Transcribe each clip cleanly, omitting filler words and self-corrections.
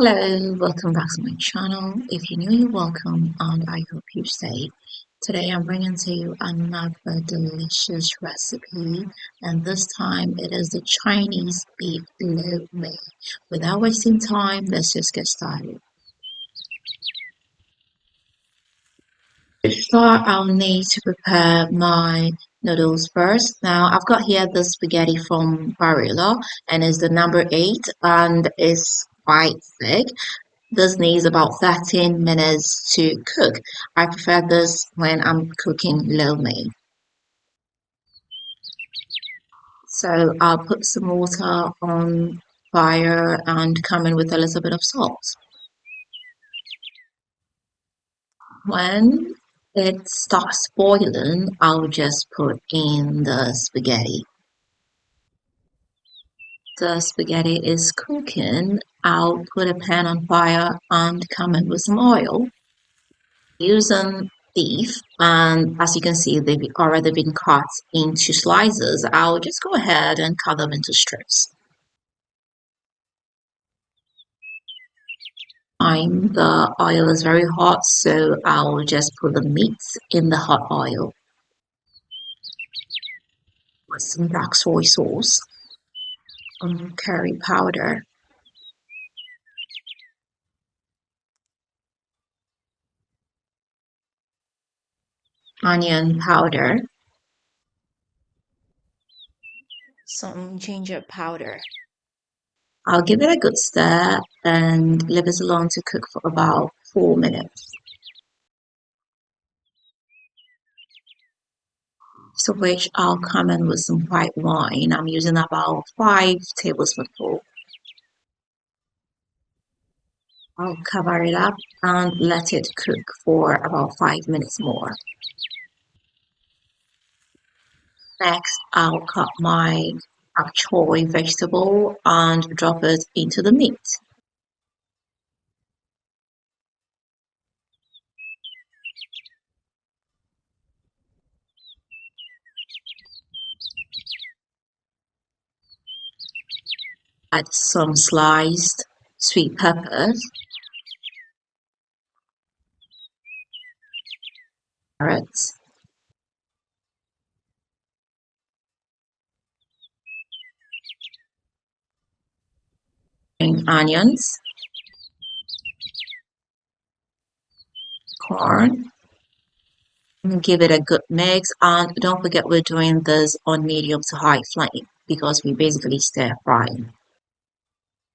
Hello, welcome back to my channel. If you're new, you're welcome, and I hope you stay. Today I'm bringing to you another delicious recipe, and this time it is the Chinese beef lo mein. Without wasting time, let's just get started. To start, I'll need to prepare my noodles first. Now I've got here the spaghetti from Barilla, and it's the number 8, and it's quite thick. This needs about 13 minutes to cook. I prefer this when I'm cooking lo mein. So I'll put some water on fire and come in with a little bit of salt. When it starts boiling, I'll just put in the spaghetti. The spaghetti is cooking. I'll put a pan on fire and come in with some oil. Using beef, and as you can see, they've already been cut into slices. I'll just go ahead and cut them into strips. The oil is very hot, so I'll just put the meat in the hot oil with some dark soy sauce, curry powder, onion powder, some ginger powder. I'll give it a good stir and leave it alone to cook for about 4 minutes. To which I'll come in with some white wine. I'm using about 5 tablespoonfuls. I'll cover it up and let it cook for about 5 minutes more. Next, I'll cut my bok choy vegetable and drop it into the meat. Add some sliced sweet peppers, carrots, and onions, corn, and give it a good mix. And don't forget, we're doing this on medium to high flame because we basically stir frying.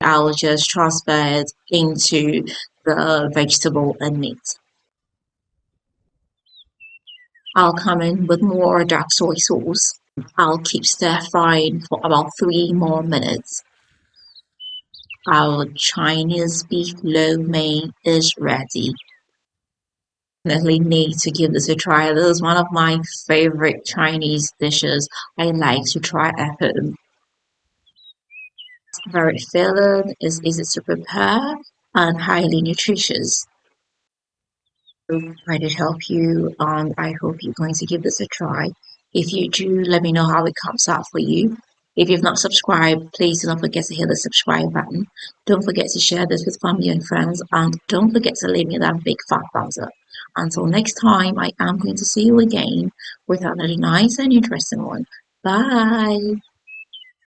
I'll just transfer it into the vegetable and meat. I'll come in with more dark soy sauce. I'll keep stir frying for about 3 more minutes. Our Chinese beef lo mein is ready. Definitely need to give this a try. This is one of my favorite Chinese dishes I like to try at home. It's very filling, is easy to prepare, and highly nutritious. I did help you, and I hope you're going to give this a try. If you do, let me know how it comes out for you. If you've not subscribed, please do not forget to hit the subscribe button. Don't forget to share this with family and friends, and don't forget to leave me that big fat thumbs up. Until next time, I am going to see you again with another nice and interesting one. Bye.